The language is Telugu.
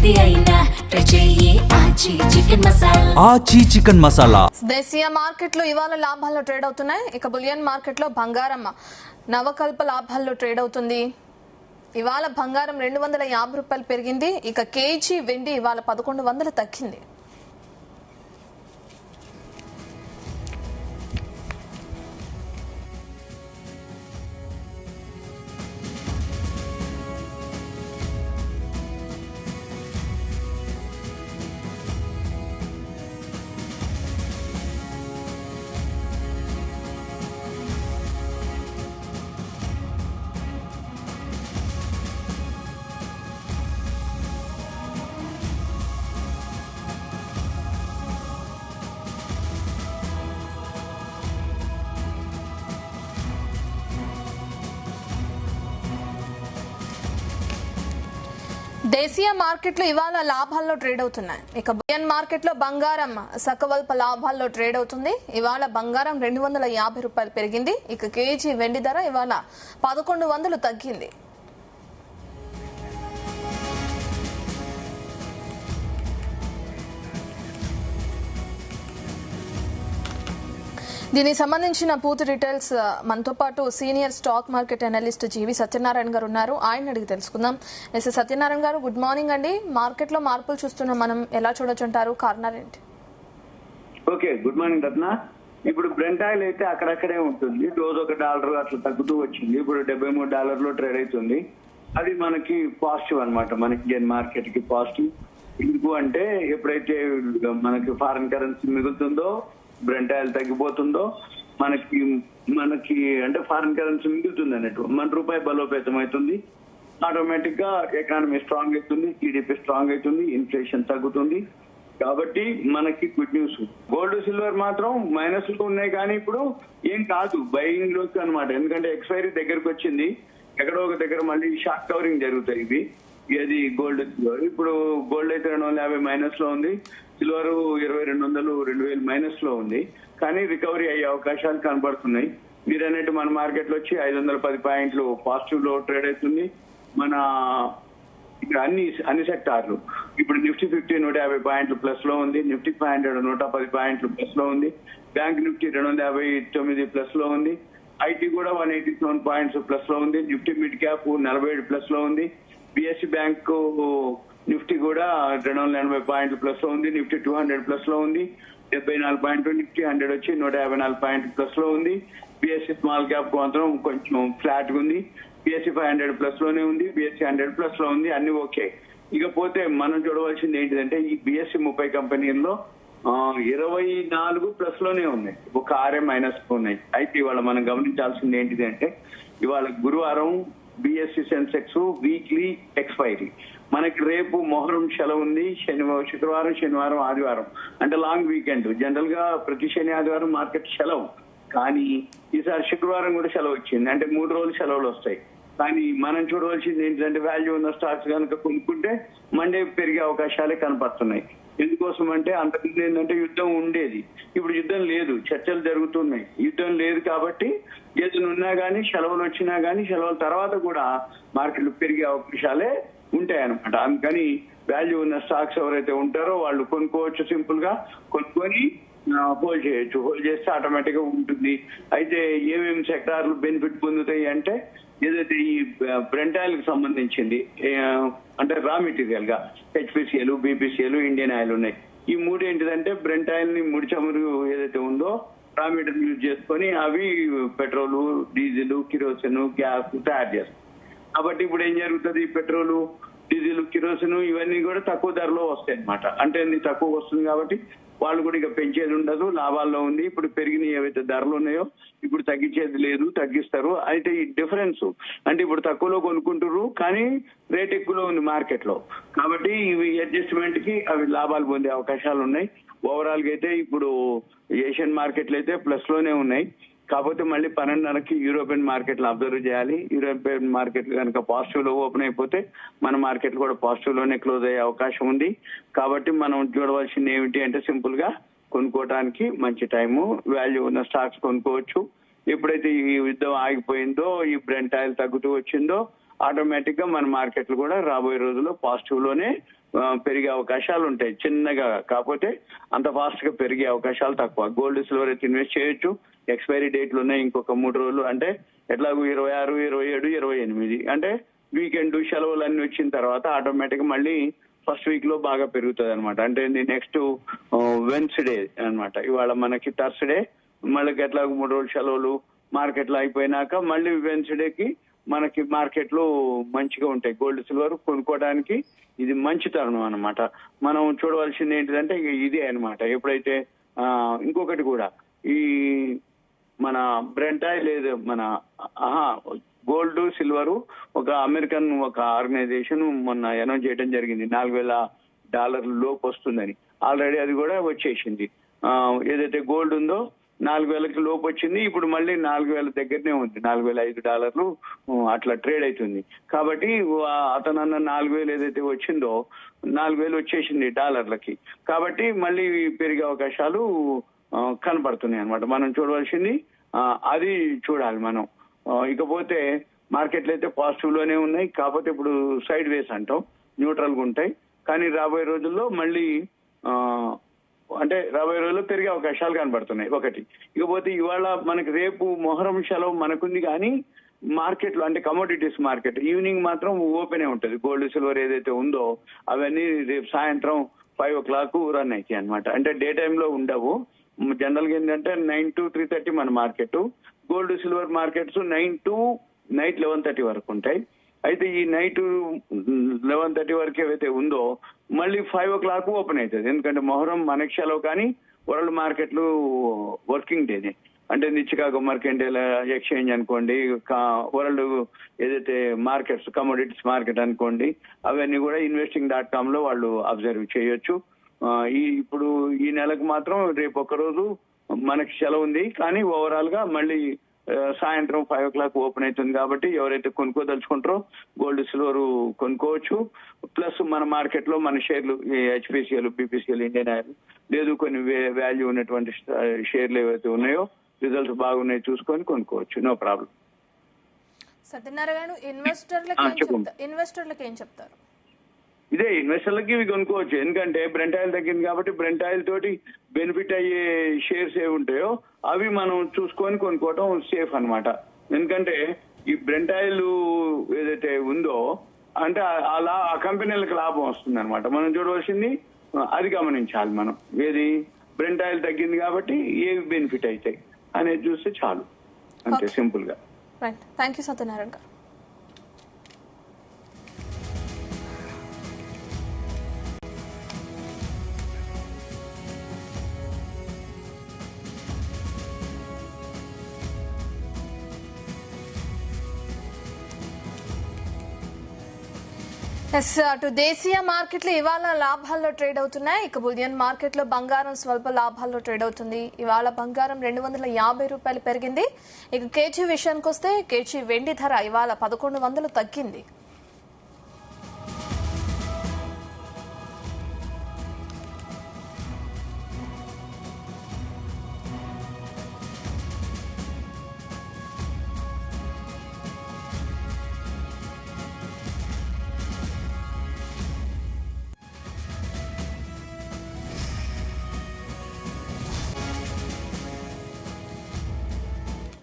ఏది అయినా ట్రై చెయ్యి ఆచి చికెన్ మసాలా. ఆచి చికెన్ మసాలా. దేశీయ మార్కెట్లో ఇవాళ లాభాల్లో ట్రేడ్ అవుతున్నాయి. ఇక బులియన్ మార్కెట్లో బంగారం నవకల్ప లాభాల్లో ట్రేడ్ అవుతుంది. ఇవాళ బంగారం 250 రూపాయలు పెరిగింది. ఇక కేజీ వెండి ఇవాళ 1100 తగ్గింది. దేశీయ మార్కెట్లో ఇవాళ లాభాల్లో ట్రేడ్ అవుతున్నాయి. ఇక బులియన్ మార్కెట్లో బంగారం సకవల్ప లాభాల్లో ట్రేడ్ అవుతుంది. ఇవాళ బంగారం 250 రూపాయలు పెరిగింది. ఇక కేజీ వెండి ధర ఇవాళ 1100 తగ్గింది. దీనికి సంబంధించిన పూర్తి డీటెయిల్స్ మనతో పాటు సీనియర్ స్టాక్ మార్కెట్ అనలిస్ట్ జీవి సత్యనారాయణ గారు ఉన్నారు. ఆయన అడిగి తెలుసుకుందాం. ఎస్ సత్యనారాయణ గారు, గుడ్ మార్నింగ్ అండి. మార్కెట్ లో మార్పులు చూస్తున్నాం, మనం ఎలా చూడొచ్చుంటారు? కారణాలు ఏంటి? ఓకే, గుడ్ మార్నింగ్ రత్న. ఇప్పుడు బ్రెంట్ ఆయిల్ అయితే అక్కడక్కడే ఉంటుంది. రోజు $1 అట్లా తగ్గుతూ వచ్చింది. ఇప్పుడు $73 ట్రేడ్ అవుతుంది. అది మనకి పాజిటివ్ అనమాట, మనకి ఇండియన్ మార్కెట్ కి పాజిటివ్. ఎందుకు అంటే ఎప్పుడైతే మనకి ఫారిన్ కరెన్సీ మిగులుతుందో, బ్రెంట్ ఆయిల్ తగ్గిపోతుందో, మనకి అంటే ఫారిన్ కరెన్సీ మిగులుతుంది అన్నట్టు, మన రూపాయి బలోపేతం అవుతుంది. ఆటోమేటిక్ గా ఎకానమీ స్ట్రాంగ్ అవుతుంది, జీడిపి స్ట్రాంగ్ అవుతుంది, ఇన్ఫ్లేషన్ తగ్గుతుంది. కాబట్టి మనకి గుడ్ న్యూస్. గోల్డ్ సిల్వర్ మాత్రం మైనస్ లో ఉన్నాయి, కానీ ఇప్పుడు ఏం కాదు, బయింగ్ లోకి అనమాట. ఎందుకంటే ఎక్స్పైరీ దగ్గరకు వచ్చింది. ఎక్కడో ఒక దగ్గర మళ్ళీ షార్ట్ కవరింగ్ జరుగుతాయి ఇవి. ఇది గోల్డ్ సిల్వర్. ఇప్పుడు గోల్డ్ అయితే 250 మైనస్ లో ఉంది, సిల్వర్ 2200 2000 మైనస్ లో ఉంది. కానీ రికవరీ అయ్యే అవకాశాలు కనబడుతున్నాయి. మీరు అన్నట్టు మన మార్కెట్ లో వచ్చి 510 పాయింట్లు పాజిటివ్ లో ట్రేడ్ అవుతుంది. మన ఇక్కడ అన్ని సెక్టార్లు ఇప్పుడు నిఫ్టీ 50 150 పాయింట్లు ప్లస్ లో ఉంది. నిఫ్టీ 500 110 పాయింట్లు ప్లస్ లో ఉంది. బ్యాంక్ నిఫ్టీ 259 ప్లస్ లో ఉంది. ఐటీ కూడా 187 పాయింట్స్ ప్లస్ లో ఉంది. నిఫ్టీ మిడ్ క్యాప్ 47 ప్లస్ లో ఉంది. బిఎస్సి బ్యాంక్ నిఫ్టీ కూడా 280 పాయింట్లు ప్లస్ లో ఉంది. నిఫ్టీ 200 ప్లస్ లో ఉంది. 74 పాయింట్లు. నిఫ్టీ 100 వచ్చి 154 పాయింట్లు ప్లస్ లో ఉంది. బిఎస్సి స్మాల్ క్యాప్ మాత్రం కొంచెం ఫ్లాట్ గా ఉంది. బిఎస్సి 500 ప్లస్ లోనే ఉంది. బిఎస్సి 100 ప్లస్ లో ఉంది. అన్ని ఓకే. ఇకపోతే మనం చూడవలసింది ఏంటిదంటే, ఈ బిఎస్సి 30 కంపెనీల్లో 24 ప్లస్ లోనే ఉన్నాయి, ఒక 6 మైనస్ ఉన్నాయి. అయితే ఇవాళ మనం గమనించాల్సింది ఏంటిది అంటే, ఇవాళ గురువారం బిఎస్సి సెన్సెక్స్ వీక్లీ ఎక్స్పైరీ. మనకి రేపు మొహరం సెలవు ఉంది. శుక్రవారం, శనివారం, ఆదివారం అంటే లాంగ్ వీకెండ్. జనరల్ గా ప్రతి శని ఆదివారం మార్కెట్ సెలవు, కానీ ఈసారి శుక్రవారం కూడా సెలవు వచ్చింది. అంటే 3 రోజులు సెలవులు వస్తాయి. కానీ మనం చూడవలసింది ఏంటంటే, వాల్యూ ఉన్న స్టాక్స్ కనుక కొనుక్కుంటే మండే పెరిగే అవకాశాలే కనపడుతున్నాయి. ఎందుకోసం అంటే, అంతకుముందు ఏంటంటే యుద్ధం ఉండేది, ఇప్పుడు యుద్ధం లేదు, చర్చలు జరుగుతున్నాయి. యుద్ధం లేదు కాబట్టి ఏదైనా ఉన్నా కానీ, సెలవులు వచ్చినా కానీ, సెలవుల తర్వాత కూడా మార్కెట్లు పెరిగే అవకాశాలే ఉంటాయన్నమాట. అందుకని వాల్యూ ఉన్న స్టాక్స్ ఎవరైతే ఉంటారో వాళ్ళు కొనుక్కోవచ్చు, సింపుల్ గా కొనుక్కొని హోల్డ్ చేయొచ్చు. హోల్డ్ చేస్తే ఆటోమేటిక్ గా ఉంటుంది. అయితే ఏమేమి సెక్టార్లు బెనిఫిట్ పొందుతాయి అంటే, ఏదైతే ఈ బ్రెంట్ ఆయిల్ కి సంబంధించింది అంటే రా మెటీరియల్ గా హెచ్పిసిఎల్, బీపీసీఎల్, ఇండియన్ ఆయిల్ ఉన్నాయి. ఈ 3 ఏంటిదంటే, బ్రెంట్ ఆయిల్ ని ముడి చమురు ఏదైతే ఉందో రా మెటీరియల్ యూజ్ చేసుకొని అవి పెట్రోలు, డీజిల్, కిరోసిన్, గ్యాస్ తయారు చేస్తాయి. కాబట్టి ఇప్పుడు ఏం జరుగుతుంది, పెట్రోలు, డీజిల్, కిరోసిన్ ఇవన్నీ కూడా తక్కువ ధరలో వస్తాయి అనమాట. అంటే తక్కువ వస్తుంది కాబట్టి వాళ్ళు కూడా ఇక పెంచేది ఉండదు, లాభాల్లో ఉంది. ఇప్పుడు పెరిగిన ఏవైతే ధరలు ఉన్నాయో ఇప్పుడు తగ్గించేది లేదు, తగ్గిస్తారు. అయితే ఈ డిఫరెన్స్ అంటే ఇప్పుడు తక్కువలో కొనుక్కుంటారు, కానీ రేట్ ఎక్కువలో ఉంది మార్కెట్ లో. కాబట్టి ఇవి అడ్జస్ట్మెంట్ కి అవి లాభాలు పొందే అవకాశాలు ఉన్నాయి. ఓవరాల్ గా అయితే ఇప్పుడు ఏషియన్ మార్కెట్లు అయితే ప్లస్ లోనే ఉన్నాయి. కాకపోతే మళ్ళీ 12:30కి యూరోపియన్ మార్కెట్లు అబ్జర్వ్ చేయాలి. యూరోపియన్ మార్కెట్లు కనుక పాజిటివ్ లో ఓపెన్ అయిపోతే మన మార్కెట్ కూడా పాజిటివ్ లోనే క్లోజ్ అయ్యే అవకాశం ఉంది. కాబట్టి మనం చూడవలసింది ఏమిటి అంటే, సింపుల్ గా కొనుక్కోవడానికి మంచి టైము, వాల్యూ ఉన్న స్టాక్స్ కొనుక్కోవచ్చు. ఎప్పుడైతే ఈ యుద్ధం ఆగిపోయిందో, ఈ బ్రెంట్ ఆయిల్ తగ్గుతూ వచ్చిందో, ఆటోమేటిక్ గా మన మార్కెట్లు కూడా రాబోయే రోజుల్లో పాజిటివ్ లోనే పెరిగే అవకాశాలు ఉంటాయి. చిన్నగా కాకపోతే అంత ఫాస్ట్ గా పెరిగే అవకాశాలు తక్కువ. గోల్డ్ సిల్వర్ అయితే ఇన్వెస్ట్ చేయొచ్చు. ఎక్స్పైరీ డేట్లు ఉన్నాయి ఇంకొక 3 రోజులు. అంటే ఎట్లాగూ 26, 27, 28 అంటే వీకెండ్ సెలవులు అన్ని వచ్చిన తర్వాత ఆటోమేటిక్ మళ్ళీ ఫస్ట్ వీక్ లో బాగా పెరుగుతుంది అనమాట. అంటే నెక్స్ట్ వెన్స్డే అనమాట. ఇవాళ మనకి థర్స్డే, మళ్ళీ ఎట్లాగూ 3 రోజులు సెలవులు మార్కెట్లు అయిపోయినాక మళ్ళీ వెన్స్డేకి మనకి మార్కెట్లు మంచిగా ఉంటాయి. గోల్డ్ సిల్వర్ కొనుక్కోవడానికి ఇది మంచి తరుణం అనమాట. మనం చూడవలసింది ఏంటిదంటే ఇదే అనమాట. ఎప్పుడైతే ఇంకొకటి కూడా ఈ మన బ్రెంట్ ఆయిల్ లేదు మన గోల్డ్ సిల్వర్ ఒక అమెరికన్ ఒక ఆర్గనైజేషన్ మొన్న అనౌన్స్ చేయడం జరిగింది $4,000 లోపు వస్తుందని. ఆల్రెడీ అది కూడా వచ్చేసింది. ఏదైతే గోల్డ్ ఉందో 4,000కి లోపు వచ్చింది. ఇప్పుడు మళ్ళీ 4,000 దగ్గరనే ఉంది. $4,005 అట్లా ట్రేడ్ అవుతుంది. కాబట్టి అతను అన్న 4,000 ఏదైతే వచ్చిందో 4,000 వచ్చేసింది డాలర్లకి. కాబట్టి మళ్ళీ పెరిగే అవకాశాలు కనపడుతున్నాయి అనమాట. మనం చూడవలసింది అది చూడాలి మనం. ఇకపోతే మార్కెట్లు అయితే పాజిటివ్ లోనే ఉన్నాయి. కాకపోతే ఇప్పుడు సైడ్ వేస్ అంటాం, న్యూట్రల్ గా ఉంటాయి. కానీ రాబోయే రోజుల్లో మళ్ళీ అంటే రాబోయే రోజుల్లో పెరిగే అవకాశాలు కనబడుతున్నాయి ఒకటి. ఇకపోతే ఇవాళ మనకి రేపు మొహరం సెలవు మనకుంది కానీ మార్కెట్లు అంటే కమోడిటీస్ మార్కెట్ ఈవినింగ్ మాత్రం ఓపెనే ఉంటుంది. గోల్డ్ సిల్వర్ ఏదైతే ఉందో అవన్నీ రేపు సాయంత్రం 5 o'clock రన్ అవుతాయి అనమాట. అంటే డే టైంలో ఉండవు. జనరల్ గా ఏంటంటే 9 to 3:30 మన market. Gold silver markets 9 to night 11:30 వరకు ఉంటాయి. అయితే ఈ నైట్ 11:30 వరకు ఏవైతే ఉందో మళ్ళీ 5 o'clock ఓపెన్ అవుతుంది. ఎందుకంటే మొహరం మనకి సెలవు కానీ వరల్డ్ మార్కెట్లు వర్కింగ్ డేనే. అంటే చికాగో మర్కెంటైల్ ఎక్స్చేంజ్ అనుకోండి, వరల్డ్ ఏదైతే మార్కెట్స్ కమోడిటీస్ మార్కెట్ అనుకోండి, అవన్నీ కూడా investing.com లో వాళ్ళు అబ్జర్వ్ చేయొచ్చు. ఇప్పుడు ఈ నెలకు మాత్రం రేపు ఒక్కరోజు మనకి సెలవు ఉంది. కానీ ఓవరాల్ గా మళ్ళీ సాయంత్రం 5 o'clock ఓపెన్ అవుతుంది. కాబట్టి ఎవరైతే కొనుక్కోదలుచుకుంటారో గోల్డ్ సిల్వర్ కొనుక్కోవచ్చు. ప్లస్ మన మార్కెట్ లో మన షేర్లు HPCL, BPCL, ఇండియన్ ఆయిల్ లేదు కొన్ని వాల్యూ ఉన్నటువంటి షేర్లు ఏవైతే ఉన్నాయో రిజల్ట్స్ బాగున్నాయి చూసుకొని కొనుక్కోవచ్చు. No problem. సత్యనారాయణ ఇన్వెస్టర్లకు ఏం చెప్తారు? ఇదే ఇన్వెస్టర్లకి ఇవి కొనుక్కోవచ్చు. ఎందుకంటే బ్రెంట్ ఆయిల్ తగ్గింది కాబట్టి బ్రెంట్ ఆయిల్ తోటి బెనిఫిట్ అయ్యే షేర్స్ ఏ ఉంటాయో అవి మనం చూసుకొని కొనుక్కోవటం సేఫ్ అనమాట. ఎందుకంటే ఈ బ్రెంట్ ఆయిల్ ఏదైతే ఉందో అంటే అలా ఆ కంపెనీలకు లాభం వస్తుంది అనమాట. మనం చూడవలసింది అది గమనించాలి మనం. ఏది బ్రెంట్ ఆయిల్ తగ్గింది కాబట్టి ఏవి బెనిఫిట్ అవుతాయి అనేది చూస్తే చాలు. అంతే సింపుల్ గా. థ్యాంక్ యూ సత్యనారాయణ గారు. అటు దేశీయ మార్కెట్లు ఇవాళ లాభాల్లో ట్రేడ్ అవుతున్నాయి. ఇక బులియన్ మార్కెట్లో బంగారం స్వల్ప లాభాల్లో ట్రేడ్ అవుతుంది. ఇవాళ బంగారం $250 పెరిగింది. ఇక కేజీ విషయానికి వస్తే కేజీ వెండి ధర ఇవాళ 1100 తగ్గింది.